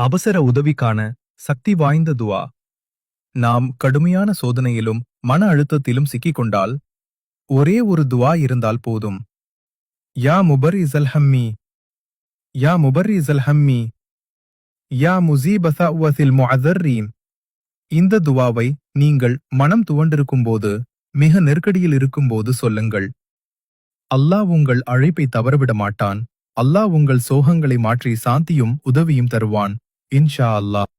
அவசர உதவிக்கான சக்தி வாய்ந்த துவா. நாம் கடுமையான சோதனையிலும் மன அழுத்தத்திலும் சிக்கிக்கொண்டால் ஒரே ஒரு துவா இருந்தால் போதும். யா முபர்ரிஸல் ஹம்மி, யா முபர்ரிஸல் ஹம்மி, யா முஸீப ஸஅவத்தில் முஅzzர்ரீன். இந்த துவாவை நீங்கள் மனம் துவண்டிருக்கும்போது, மிக நெருக்கடியில் இருக்கும்போது சொல்லுங்கள். அல்லாஹ் உங்கள் அழைப்பை தவறவிட மாட்டான். அல்லாஹ் உங்கள் சோகங்களை மாற்றி சாந்தியும் உதவியும் தருவான். இன்ஷா அல்லாஹ்.